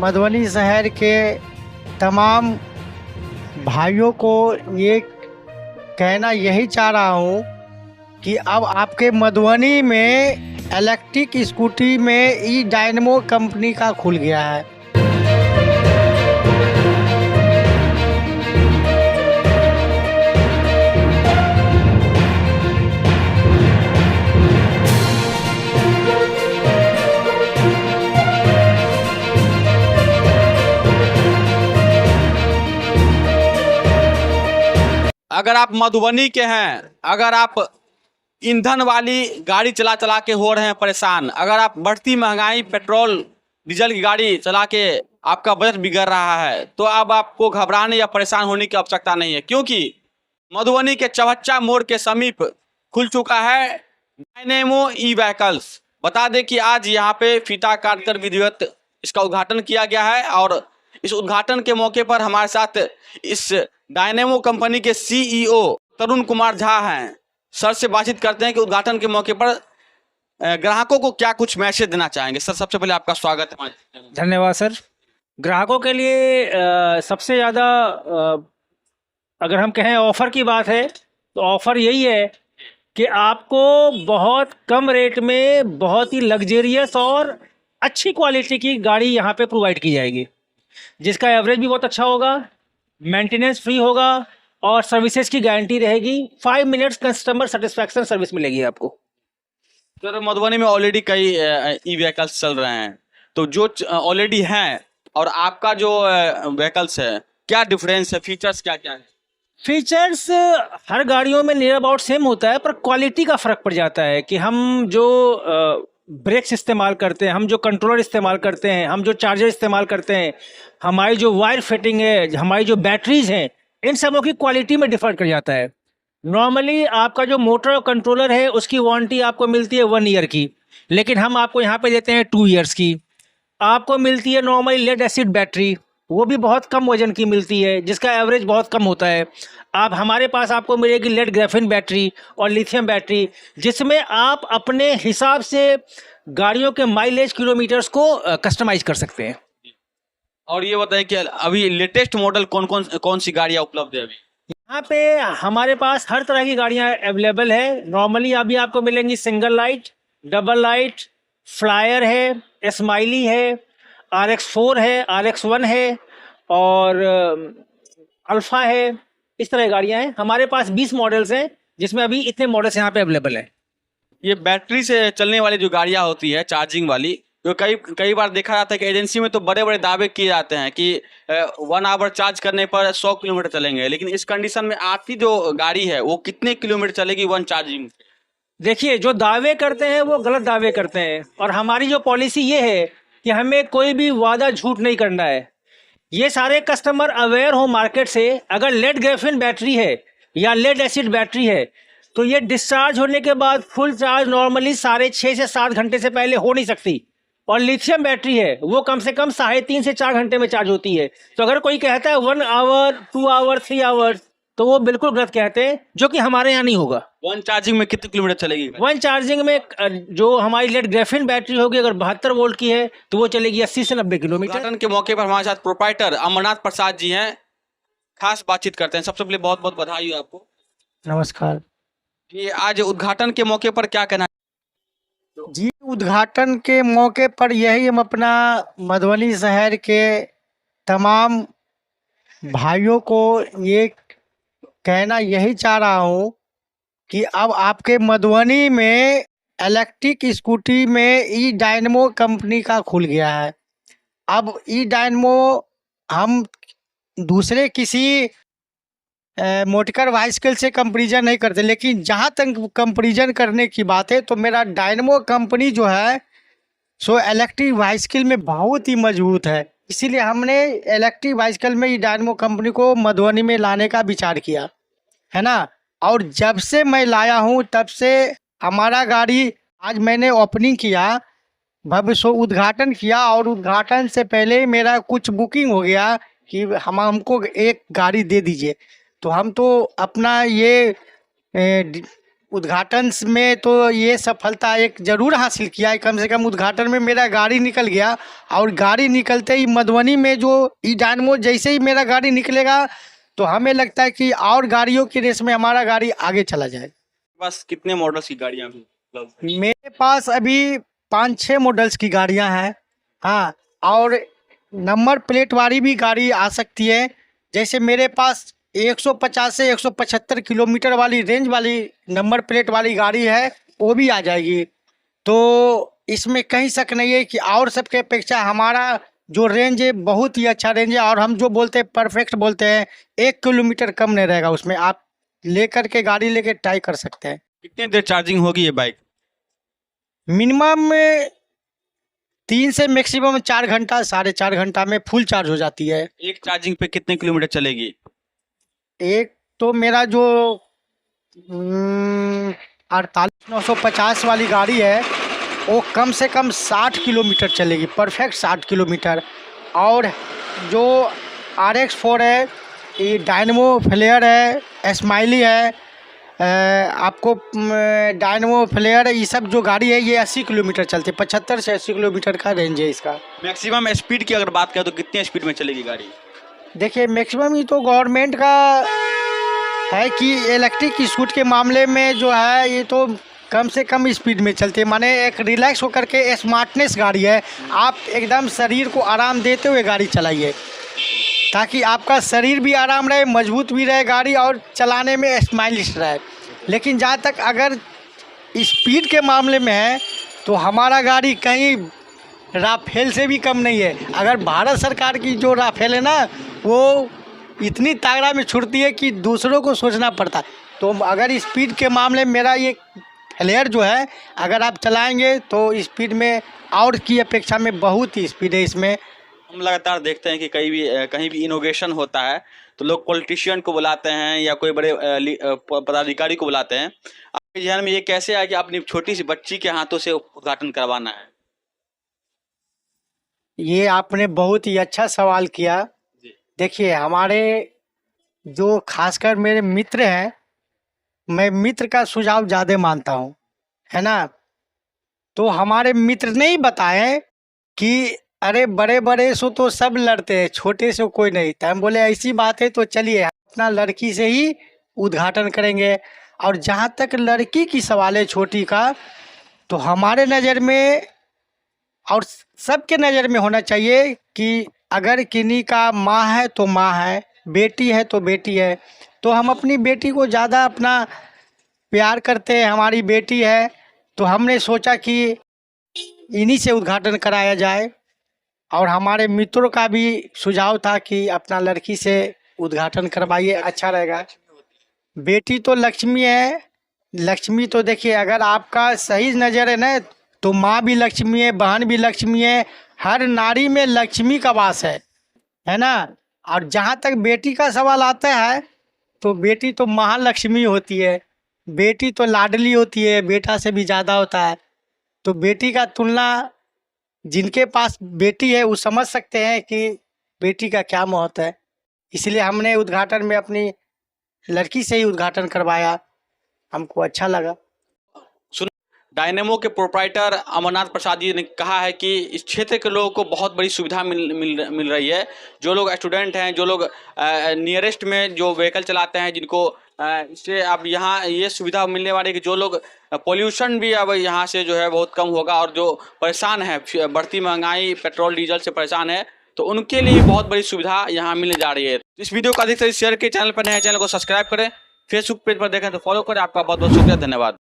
मधुबनी शहर के तमाम भाइयों को ये कहना यही चाह रहा हूँ कि अब आपके मधुबनी में इलेक्ट्रिक स्कूटी में ई डायनमो कंपनी का खुल गया है। अगर आप मधुबनी के हैं, अगर आप ईंधन वाली गाड़ी चला चला के हो रहे हैं परेशान, अगर आप बढ़ती महंगाई पेट्रोल डीजल की गाड़ी चला के आपका बजट बिगड़ रहा है, तो अब आपको घबराने या परेशान होने की आवश्यकता नहीं है, क्योंकि मधुबनी के चौहच्चा मोड़ के समीप खुल चुका है डायनेमो ई व्हीकल्स। बता दें कि आज यहाँ पे फीता काटकर विधिवत इसका उद्घाटन किया गया है और इस उद्घाटन के मौके पर हमारे साथ इस डायनेमो कंपनी के सीईओ तरुण कुमार झा हैं। सर से बातचीत करते हैं कि उद्घाटन के मौके पर ग्राहकों को क्या कुछ मैसेज देना चाहेंगे। सर, सबसे पहले आपका स्वागत है। धन्यवाद सर। ग्राहकों के लिए सबसे ज़्यादा अगर हम कहें ऑफ़र की बात है तो ऑफ़र यही है कि आपको बहुत कम रेट में बहुत ही लग्जरियस और अच्छी क्वालिटी की गाड़ी यहाँ पे प्रोवाइड की जाएगी, जिसका एवरेज भी बहुत अच्छा होगा, मेंटेनेंस फ्री होगा और सर्विसेज की गारंटी रहेगी। 5 मिनट्स कस्टमर सेटिस्फैक्शन सर्विस मिलेगी आपको। सर, मधुबनी में ऑलरेडी कई ई व्हीकल्स चल रहे हैं, तो जो ऑलरेडी हैं और आपका जो व्हीकल्स है, क्या डिफरेंस है, फीचर्स क्या क्या है? फीचर्स हर गाड़ियों में नियर अबाउट सेम होता है, पर क्वालिटी का फ़र्क पड़ जाता है कि हम जो ब्रेक्स इस्तेमाल करते हैं, हम जो कंट्रोलर इस्तेमाल करते हैं, हम जो चार्जर इस्तेमाल करते हैं, हमारी जो वायर फिटिंग है, हमारी जो बैटरीज हैं, इन सबों की क्वालिटी में डिफ़र कर जाता है। नॉर्मली आपका जो मोटर और कंट्रोलर है उसकी वारंटी आपको मिलती है 1 ईयर की, लेकिन हम आपको यहाँ पे देते हैं 2 ईयर्स की। आपको मिलती है नॉर्मली लेड एसिड बैटरी, वो भी बहुत कम वजन की मिलती है, जिसका एवरेज बहुत कम होता है। आप हमारे पास आपको मिलेगी लेड ग्राफीन बैटरी और लिथियम बैटरी, जिसमें आप अपने हिसाब से गाड़ियों के माइलेज किलोमीटर्स को कस्टमाइज कर सकते हैं। और ये बताएं कि अभी लेटेस्ट मॉडल कौन सी गाड़ियाँ उपलब्ध है अभी? यहाँ पे हमारे पास हर तरह की गाड़ियाँ अवेलेबल है। नॉर्मली अभी आपको मिलेंगी single light, double light, flyer है, स्माइली है, RX4 है, RX1 है और अल्फा है। इस तरह की गाड़ियाँ हैं। हमारे पास 20 मॉडल्स हैं, जिसमें अभी इतने मॉडल्स यहाँ पे अवेलेबल हैं। ये बैटरी से चलने वाली जो गाड़ियाँ होती है चार्जिंग वाली, तो कई बार देखा जाता है कि एजेंसी में तो बड़े बड़े दावे किए जाते हैं कि 1 आवर चार्ज करने पर 100 किलोमीटर चलेंगे, लेकिन इस कंडीशन में आपकी जो गाड़ी है वो कितने किलोमीटर चलेगी 1 चार्जिंग? देखिए, जो दावे करते हैं वो गलत दावे करते हैं, और हमारी जो पॉलिसी ये है कि हमें कोई भी वादा झूठ नहीं करना है। ये सारे कस्टमर अवेयर हो मार्केट से। अगर लेड ग्राफीन बैटरी है या लेड एसिड बैटरी है तो ये डिस्चार्ज होने के बाद फुल चार्ज नॉर्मली 6.5 से 7 घंटे से पहले हो नहीं सकती, और लिथियम बैटरी है वो कम से कम 3.5 से 4 घंटे में चार्ज होती है। तो अगर कोई कहता है 1 आवर, 2 आवर, 3 आवर, तो वो बिल्कुल गलत कहते हैं, जो कि हमारे यहाँ नहीं होगा। 1 चार्जिंग में कितने किलोमीटर चलेगी? 1 चार्जिंग में जो हमारी लेड ग्राफीन बैटरी होगी, अगर 72 वोल्ट की है तो वो चलेगी 80 से 90 किलोमीटर। उद्घाटन के मौके पर हमारे साथ प्रोप्राइटर अमरनाथ प्रसाद जी हैं, खास बातचीत करते हैं। सबसे पहले बहुत बहुत बधाई हो आपको। नमस्कार ये आज उद्घाटन के मौके पर क्या कहना जी। उद्घाटन के मौके पर यही हम अपना मधुबनी शहर के तमाम भाइयों को ये कहना यही चाह रहा हूँ कि अब आपके मधुबनी में इलेक्ट्रिक स्कूटी में ई डायनमो कंपनी का खुल गया है। अब ई डायनमो हम दूसरे किसी मोटर व्हीकल से कंपैरिजन नहीं करते, लेकिन जहाँ तक कंपैरिजन करने की बात है तो मेरा डायनमो कंपनी जो है सो इलेक्ट्रिक व्हीकल में बहुत ही मजबूत है। इसीलिए हमने इलेक्ट्रिक व्हीकल में ई डायनमो कंपनी को मधुबनी में लाने का विचार किया है ना। और जब से मैं लाया हूँ तब से हमारा गाड़ी, आज मैंने ओपनिंग किया, भव्य उद्घाटन किया, और उद्घाटन से पहले मेरा कुछ बुकिंग हो गया कि हमको एक गाड़ी दे दीजिए। तो हम तो अपना ये उद्घाटन में तो ये सफलता एक ज़रूर हासिल किया है। कम से कम उद्घाटन में मेरा गाड़ी निकल गया, और गाड़ी निकलते ही मधुबनी में जो ई डायनमो जैसे ही मेरा गाड़ी निकलेगा तो हमें लगता है कि और गाड़ियों की रेस में हमारा गाड़ी आगे चला जाए। बस कितने मॉडल्स की गाड़ियाँ अभी उपलब्ध हैं? मेरे पास अभी 5-6 मॉडल्स की गाड़ियां हैं। हाँ, और नंबर प्लेट वाली भी गाड़ी आ सकती है। जैसे मेरे पास 150 से 175 किलोमीटर वाली रेंज वाली नंबर प्लेट वाली गाड़ी है, वो भी आ जाएगी। तो इसमें कहीं शक नहीं है कि और सबके अपेक्षा हमारा जो रेंज है बहुत ही अच्छा रेंज है। और हम जो बोलते हैं परफेक्ट बोलते हैं, 1 किलोमीटर कम नहीं रहेगा उसमें। आप लेकर के गाड़ी लेके ट्राई कर सकते हैं। कितनी देर चार्जिंग होगी ये बाइक? मिनिमम 3 से मैक्सिमम 4 घंटा, 4.5 घंटा में फुल चार्ज हो जाती है। एक चार्जिंग पे कितने किलोमीटर चलेगी? एक तो मेरा जो 48,950 वाली गाड़ी है वो कम से कम 60 किलोमीटर चलेगी, परफेक्ट 60 किलोमीटर। और जो RX4 है, ये डायनमो फ्लेयर है, स्माइली है, आपको डायनमो फ्लेयर, ये सब जो गाड़ी है ये 80 किलोमीटर चलती है। 75 से 80 किलोमीटर का रेंज है इसका। मैक्सिमम स्पीड की अगर बात करें तो कितनी स्पीड में चलेगी गाड़ी? देखिए, मैक्सिमम ये तो गवर्नमेंट का है कि इलेक्ट्रिक स्कूटर के मामले में जो है ये तो कम से कम स्पीड में चलती है। माने एक रिलैक्स होकर के स्मार्टनेस गाड़ी है। आप एकदम शरीर को आराम देते हुए गाड़ी चलाइए, ताकि आपका शरीर भी आराम रहे, मजबूत भी रहे गाड़ी, और चलाने में स्टाइलिश रहे। लेकिन जहाँ तक अगर स्पीड के मामले में है तो हमारा गाड़ी कहीं राफेल से भी कम नहीं है। अगर भारत सरकार की जो राफेल है ना, वो इतनी तागड़ा में छुड़ती है कि दूसरों को सोचना पड़ता है। तो अगर स्पीड के मामले में मेरा ये फ्लेयर जो है, अगर आप चलाएंगे तो स्पीड में और की अपेक्षा में बहुत ही स्पीड है इसमें। हम लगातार देखते हैं कि कहीं भी इनोवेशन होता है तो लोग पॉलिटिशियन को बुलाते हैं या कोई बड़े पदाधिकारी को बुलाते हैं। आपके ध्यान में ये कैसे आया कि अपनी छोटी सी बच्ची के हाथों से उद्घाटन करवाना है? ये आपने बहुत ही अच्छा सवाल किया। देखिए, हमारे जो खासकर मेरे मित्र हैं, मैं मित्र का सुझाव ज़्यादा मानता हूँ, है ना। तो हमारे मित्र ने ही बताए कि अरे बड़े बड़े से तो सब लड़ते हैं, छोटे से कोई नहीं। तो हम बोले ऐसी बात है तो चलिए अपना लड़की से ही उद्घाटन करेंगे। और जहाँ तक लड़की की सवाल है छोटी का, तो हमारे नज़र में और सबके नज़र में होना चाहिए कि अगर किन्हीं का माँ है तो माँ है, बेटी है तो बेटी है। तो हम अपनी बेटी को ज़्यादा अपना प्यार करते हैं, हमारी बेटी है। तो हमने सोचा कि इन्हीं से उद्घाटन कराया जाए। और हमारे मित्रों का भी सुझाव था कि अपना लड़की से उद्घाटन करवाइए, अच्छा रहेगा। बेटी तो लक्ष्मी है। लक्ष्मी तो देखिए, अगर आपका सही नज़र है ना, तो माँ भी लक्ष्मी है, बहन भी लक्ष्मी है। हर नारी में लक्ष्मी का वास है ना। और जहाँ तक बेटी का सवाल आता है, तो बेटी तो महालक्ष्मी होती है। बेटी तो लाडली होती है, बेटा से भी ज़्यादा होता है। तो बेटी का तुलना, जिनके पास बेटी है वो समझ सकते हैं कि बेटी का क्या महत्व है। इसलिए हमने उद्घाटन में अपनी लड़की से ही उद्घाटन करवाया, हमको अच्छा लगा। डायनेमो के प्रोप्राइटर अमरनाथ प्रसाद जी ने कहा है कि इस क्षेत्र के लोगों को बहुत बड़ी सुविधा मिल रही है। जो लोग स्टूडेंट हैं, जो लोग नियरेस्ट में जो व्हीकल चलाते हैं, जिनको इससे अब यहाँ ये सुविधा मिलने वाली है कि जो लोग पोल्यूशन भी अब यहाँ से जो है बहुत कम होगा। और जो परेशान है, बढ़ती महंगाई, पेट्रोल डीजल से परेशान है, तो उनके लिए बहुत बड़ी सुविधा यहाँ मिलने जा रही है। इस वीडियो को अधिक से शेयर के, चैनल पर नए चैनल को सब्सक्राइब करें, फेसबुक पेज पर देखें तो फॉलो करें। आपका बहुत बहुत शुक्रिया, धन्यवाद।